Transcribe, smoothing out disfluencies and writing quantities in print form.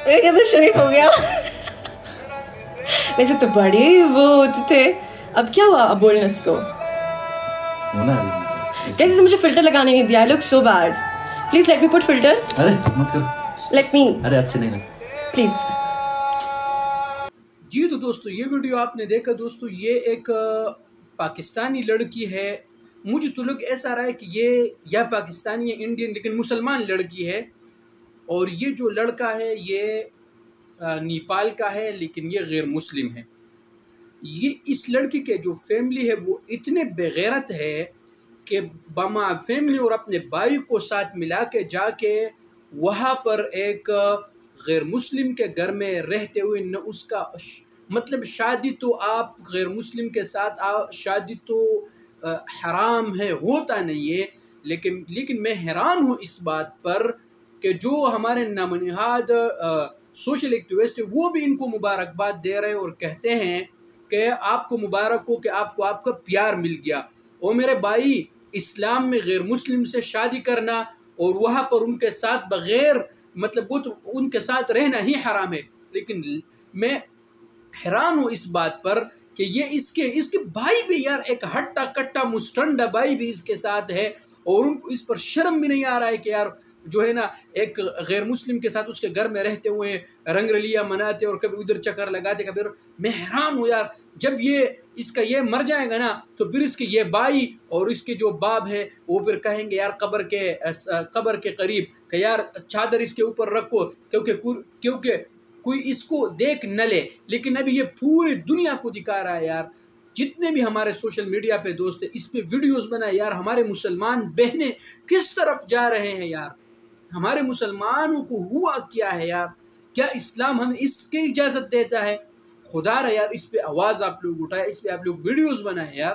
تو شریف ہو گیا. ویسے تو بڑے وہ ہوتے تھے. اب کیا ہوا اب بولنے اس کو؟ کیسے مجھے فلٹر لگانے نہیں دیا. I look so bad. Please let me put filter. ارے مت کرو. Let me. ارے اچھے نہیں Please. جی تو دوستو یہ ویڈیو آپ نے دیکھا دوستو, یہ ایک پاکستانی لڑکی ہے. مجھے تو لوگ ایسا رہا ہے کہ یہ یا پاکستانی یا انڈین لیکن مسلمان لڑکی ہے, اور یہ جو لڑکا ہے یہ نیپال کا ہے لیکن یہ غیر مسلم ہے. یہ اس لڑکی کے جو فیملی ہے وہ اتنے بغیرت ہے کہ باما فیملی اور اپنے بھائی کو ساتھ ملا کے جا کے وہاں پر ایک غیر مسلم کے گھر میں رہتے ہوئے نہ اس کا مطلب شادی تو آپ غیر مسلم کے ساتھ شادی تو حرام ہے, ہوتا نہیں ہے, لیکن میں حیران ہوں اس بات پر کہ جو ہمارے نامنہاد سوشل ایکٹیوسٹ وہ بھی ان کو مبارکباد دے رہے ہیں اور کہتے ہیں کہ آپ کو مبارک ہو کہ آپ کو آپ کا پیار مل گیا. اور میرے بھائی, اسلام میں غیر مسلم سے شادی کرنا اور وہاں پر ان کے ساتھ بغیر مطلب وہ تو ان کے ساتھ رہنا ہی حرام ہے. لیکن میں حیران ہوں اس بات پر کہ یہ اس کے بھائی بھی یار ایک ہٹا کٹا مستنڈا بھائی بھی اس کے ساتھ ہے, اور ان کو اس پر شرم بھی نہیں آ رہا ہے کہ یار جو ہے نا ایک غیر مسلم کے ساتھ اس کے گھر میں رہتے ہوئے رنگ رلیاں مناتے اور کبھی ادھر چکر لگاتے کبھی. میں حیران ہوں یار, جب اس کا یہ مر جائے گا نا تو پھر اس کے یہ بھائی اور اس کے جو باپ ہے وہ پھر کہیں گے یار قبر کے قریب کہ یار چادر اس کے اوپر رکھو کیونکہ کوئی اس کو دیکھ نہ لے. لیکن ابھی یہ پوری دنیا کو دکھا رہا ہے یار. جتنے بھی ہمارے سوشل میڈیا پہ دوست ہیں اس پہ ویڈیوز بنائے یار. ہمارے مسلمان بہنیں کس طرف جا رہے ہیں یار. ہمارے مسلمانوں کو ہوا کیا ہے یار. کیا اسلام ہمیں اس کی اجازت دیتا ہے؟ خدا رہا یار اس پہ آواز آپ لوگ اٹھائے, اس پہ آپ لوگ ویڈیوز بنائے یار.